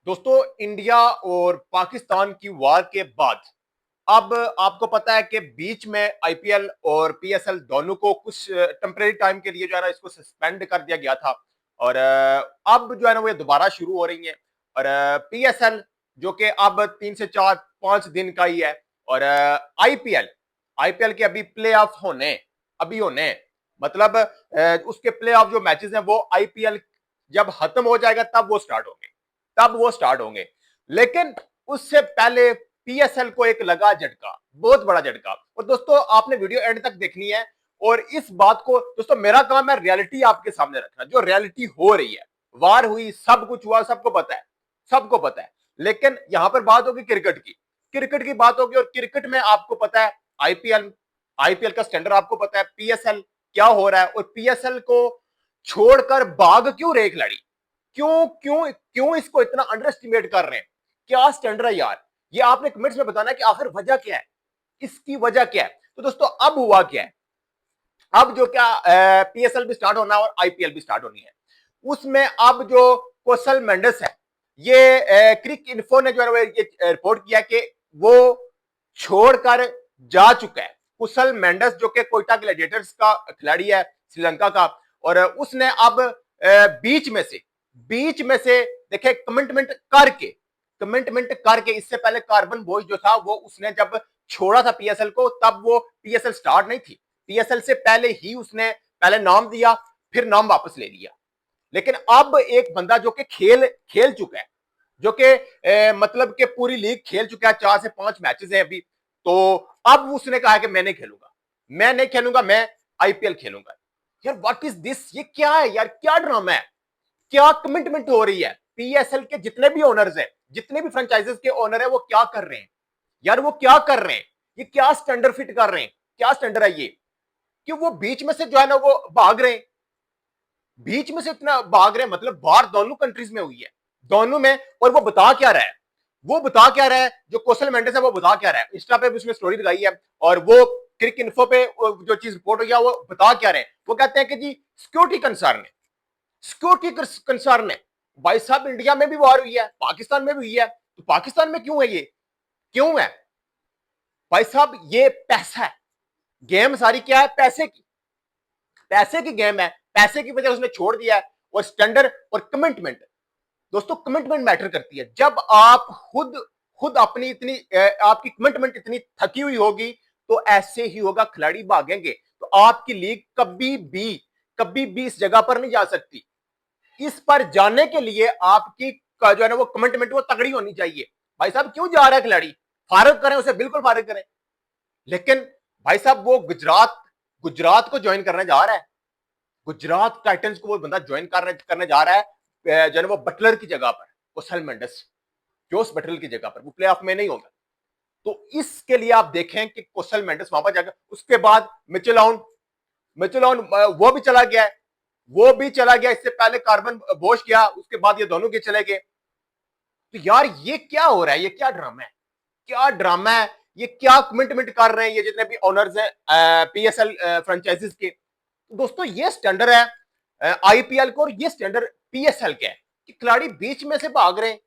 दोस्तों, इंडिया और पाकिस्तान की वार के बाद अब आपको पता है कि बीच में आईपीएल और पीएसएल दोनों को कुछ टेम्परेरी टाइम के लिए जो है ना इसको सस्पेंड कर दिया गया था। और अब जो है ना वो ये दोबारा शुरू हो रही है। और पीएसएल जो कि अब 3 से 4 5 दिन का ही है। और आईपीएल आईपीएल के अभी प्ले ऑफ होने मतलब उसके प्ले ऑफ जो मैचेस हैं वो आईपीएल जब खत्म हो जाएगा तब वो स्टार्ट होंगे। लेकिन उससे पहले पीएसएल को एक लगा झटका, बहुत बड़ा झटका। और दोस्तों, आपने वीडियो एंड तक देखनी है। और इस बात को दोस्तों, मेरा काम है रियलिटी आपके सामने रखना, जो रियलिटी हो रही है। वार हुई, सब कुछ हुआ, सबको पता है। लेकिन यहां पर बात होगी क्रिकेट की बात होगी। और क्रिकेट में आपको पता है आईपीएल का स्टैंडर्ड आपको पता है, पीएसएल क्या हो रहा है। और पीएसएल को छोड़कर भाग क्यों रहे खिलाड़ी? क्यों क्यों क्यों इसको इतना अंडर एस्टिमेट कर रहे हैं? क्या स्टैंडर्ड है यार? ये आपने कमेंट्स में बताना है कि आखिर वजह क्या है, इसकी वजह क्या है। तो दोस्तों, अब हुआ क्या है? अब जो क्या पीएसएल भी स्टार्ट होना है और आईपीएल भी स्टार्ट होनी है, उसमें अब जो कौशल मेंडिस है, ये क्रिक इन्फो ने जो है ये रिपोर्ट किया कि वो छोड़कर जा चुका है। कुशल मेंडिस जो कि कोयटा ग्लैडिएटर्स का खिलाड़ी है, श्रीलंका का। और उसने अब बीच में से देखे कमिटमेंट करके इससे पहले कार्बन बॉय जो था वो उसने जब छोड़ा था पीएसएल को, तब वो पीएसएल स्टार्ट नहीं थी। पीएसएल से पहले ही उसने पहले नाम दिया, फिर नाम वापस ले लिया। लेकिन अब एक बंदा जो कि खेल खेल चुका है, जो कि मतलब कि पूरी लीग खेल चुका है, 4 से 5 मैचेस हैं अभी। तो अब उसने कहा है कि मैं नहीं खेलूंगा, मैं आईपीएल खेलूंगा। यार व्हाट इज दिस? ये क्या है यार? क्या ड्रामा है? क्या कमिटमेंट हो रही है? पीएसएल के जितने भी ओनर्स हैं, जितने भी फ्रेंचाइजेस के ओनर है, वो क्या कर रहे हैं यार? वो क्या कर रहे हैं? ये क्या स्टैंडर्ड फिट कर रहे हैं? क्या स्टैंडर्ड है ये कि वो बीच में से जो है ना वो भाग रहे हैं? बीच में से इतना भाग रहे हैं, मतलब बाहर दोनों कंट्रीज में हुई है, दोनों में। और वो बता क्या रहा है? जो कौशल मेंडिस है वो बता क्या रहा है? इंस्टा पे भी उसने स्टोरी लगाई है। और वो क्रिक इन्फो पे जो चीज रिपोर्ट हुई है वो बता क्या रहे हैं? वो कहते हैं कि जी सिक्योरिटी कंसर्न है। भाई साहब, इंडिया में भी वॉर हुई है, पाकिस्तान में भी हुई है, तो पाकिस्तान में क्यों है? ये क्यों है भाई साहब? ये पैसा है। गेम सारी क्या है? पैसे की गेम है। पैसे की वजह उसने छोड़ दिया है। और स्टैंडर्ड और कमिटमेंट, दोस्तों कमिटमेंट मैटर करती है। जब आप खुद खुद अपनी इतनी आपकी कमिटमेंट इतनी थकी हुई होगी, तो ऐसे ही होगा, खिलाड़ी भागेंगे। तो आपकी लीग कभी भी इस जगह पर नहीं जा सकती। इस पर जाने के लिए आपकी जो है ना वो कमिटमेंट वो तगड़ी होनी चाहिए। भाई साहब, क्यों जा रहा है खिलाड़ी? फारग करें उसे, बिल्कुल फारग करें। लेकिन भाई साहब, वो गुजरात गुजरात को ज्वाइन करने जा रहा है। गुजरात टाइटंस को वो बंदा ज्वाइन करने जा रहा है, जो है वो बटलर की जगह पर, कुशल मेंडिस, जोस बटलर की जगह पर। वो प्ले ऑफ में नहीं होगा। तो इसके लिए आप देखें कि कुशल मेंडिस वहां पर जाकर, उसके बाद मिचेल वो भी चला गया है। इससे पहले कार्बन बोश गया, उसके बाद ये दोनों के चले गए। तो यार ये क्या हो रहा है? ये क्या ड्रामा है? ये क्या कमिटमेंट कर रहे हैं ये जितने भी ओनर्स हैं पीएसएल फ्रेंचाइजीज के? तो दोस्तों, ये स्टैंडर्ड है आईपीएल को, और ये स्टैंडर्ड पीएसएल का है कि खिलाड़ी बीच में से भाग रहे हैं।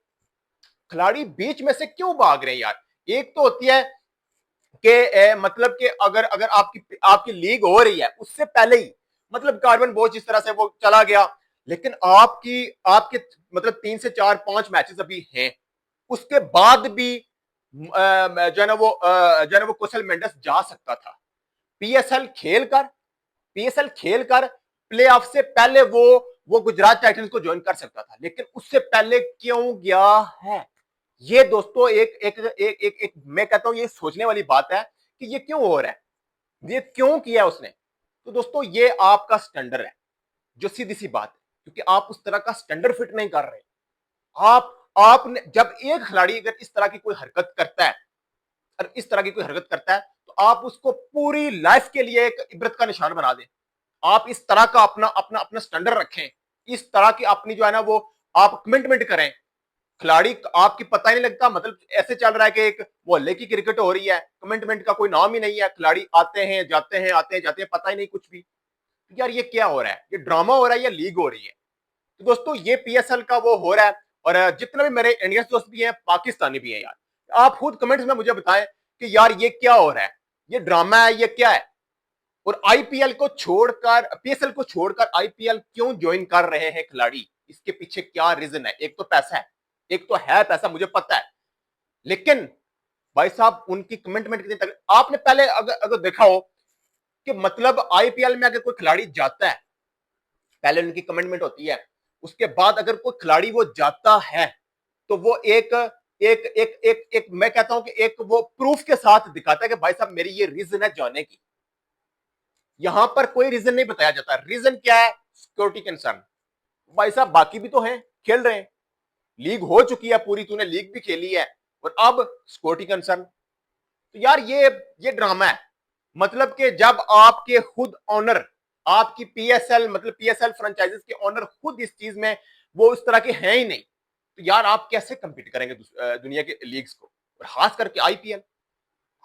खिलाड़ी बीच में से क्यों भाग रहे हैं यार? एक तो होती है कि मतलब कि अगर अगर आपकी आपकी लीग हो रही है, उससे पहले ही मतलब कार्बन बोझ जिस तरह से वो चला गया। लेकिन आपकी आपके मतलब 3 से 4 5 मैचेस अभी हैं, उसके बाद भी जो है ना वो कुशल मेंडिस जा सकता था। पीएसएल खेलकर पीएसएल खेलकर प्ले ऑफ से पहले वो गुजरात टाइटंस को ज्वाइन कर सकता था। लेकिन उससे पहले क्यों गया है? ये दोस्तों एक मैं कहता हूं ये सोचने वाली बात है कि ये क्यों हो रहा है, ये क्यों किया उसने। तो दोस्तों, ये आपका स्टैंडर्ड है, जो सीधी सी बात है, क्योंकि आप उस तरह का स्टैंडर्ड फिट नहीं कर रहे। आप आपने जब एक खिलाड़ी अगर इस तरह की कोई हरकत करता है, और इस तरह की कोई हरकत करता है, तो आप उसको पूरी लाइफ के लिए एक इबरत का निशान बना दें। आप इस तरह का अपना अपना अपना स्टैंडर्ड रखें, इस तरह की अपनी जो है ना वो आप कमिटमेंट करें। खिलाड़ी आपकी पता ही नहीं लगता, मतलब ऐसे चल रहा है कि एक मोहल्ले की क्रिकेट हो रही है, कमिटमेंट का कोई नाम ही नहीं है। खिलाड़ी आते हैं जाते हैं, आते हैं जाते हैं, पता ही नहीं कुछ भी। यार ये क्या हो रहा है? ये ड्रामा हो रहा है या लीग हो रही है? तो दोस्तों, ये पीएसएल का वो हो रहा है। और जितने भी मेरे इंडियन दोस्त भी हैं, पाकिस्तानी भी हैं यार, आप खुद कमेंट्स में मुझे बताएं कि यार ये क्या हो रहा है, ये ड्रामा है, ये क्या है। और आईपीएल को छोड़कर, पीएसएल को छोड़कर आईपीएल क्यों ज्वाइन कर रहे हैं खिलाड़ी, इसके पीछे क्या रीजन है। एक तो पैसा है, एक तो है पैसा, मुझे पता है, लेकिन भाई साहब उनकी कमिटमेंट कितनी तक, आपने पहले अगर देखा हो कि मतलब आईपीएल में अगर कोई खिलाड़ी जाता है, पहले उनकी कमिटमेंट होती है, उसके बाद अगर कोई खिलाड़ी वो जाता है तो वो एक एक एक एक एक मैं कहता हूं कि एक वो प्रूफ के साथ दिखाता है कि भाई साहब मेरी ये रीजन है जाने की। यहां पर कोई रीजन नहीं बताया जाता। रीजन क्या है? Security concern. भाई साहब बाकी भी तो हैं, खेल रहे हैं, लीग हो चुकी है पूरी, तूने लीग भी खेली है, और अब सिक्योरिटी कंसर्न। तो यार ये ड्रामा है। मतलब कि जब आपके खुद ऑनर, आपकी पीएसएल मतलब पीएसएल फ्रेंचाइजीज के ऑनर खुद इस चीज में वो इस तरह के हैं ही नहीं, तो यार आप कैसे कंपीट करेंगे दुनिया के लीग्स को, और खास करके आईपीएल।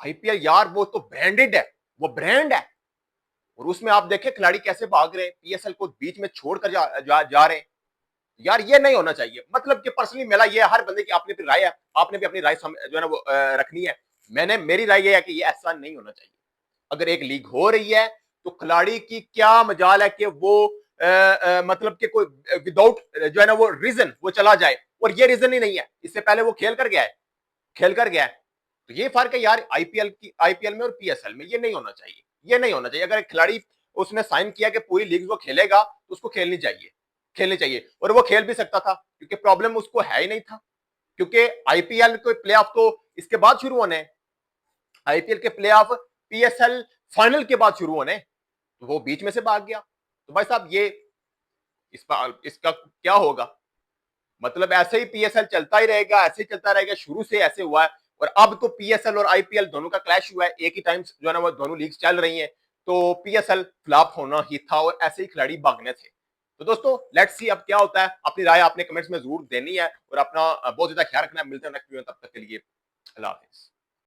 आईपीएल यार वो तो ब्रांडेड है, वो ब्रांड है, और उसमें आप देखें खिलाड़ी कैसे भाग रहे हैं, पीएसएल को बीच में छोड़कर जा रहे हैं। यार ये नहीं होना चाहिए। मतलब कि पर्सनली मेरा ये हर बंदे की अपनी अपनी राय है, आपने भी अपनी राय जो है ना वो रखनी है। मेरी राय ये है कि ये ऐसा नहीं होना चाहिए। अगर एक लीग हो रही है तो खिलाड़ी की क्या मजाल है कि वो मतलब कि कोई विदाउट जो है ना वो रीजन वो चला जाए, और ये रीजन ही नहीं है, इससे पहले वो खेल कर गया है। तो ये फर्क है यार आईपीएल में और पीएसएल में, ये नहीं होना चाहिए, ये नहीं होना चाहिए। अगर एक खिलाड़ी उसने साइन किया कि पूरी लीग वो खेलेगा तो उसको खेलनी चाहिए, और वो खेल भी सकता था, क्योंकि प्रॉब्लम उसको है ही नहीं था। क्योंकि आईपीएल के प्ले ऑफ तो इसके बाद शुरू होने हैं, आईपीएल के प्ले ऑफ पीएसएल फाइनल के बाद शुरू होने, तो वो बीच में से भाग गया। तो भाई साहब ये इसका क्या होगा? मतलब ऐसे ही पीएसएल चलता ही रहेगा, ऐसे ही चलता रहेगा, शुरू से ऐसे हुआ है, और अब तो पीएसएल और आईपीएल दोनों का क्लैश हुआ है, एक ही टाइम जो है ना वो दोनों लीग्स चल रही हैं, तो पीएसएल फ्लॉप होना ही था, और ऐसे ही खिलाड़ी भागने थे। तो दोस्तों लेट्स सी अब क्या होता है। अपनी राय आपने कमेंट्स में जरूर देनी है, और अपना बहुत ज्यादा ख्याल रखना है। मिलते हैं नेक्स्ट वीडियो, तब तक के लिए अल्लाह हाफिज।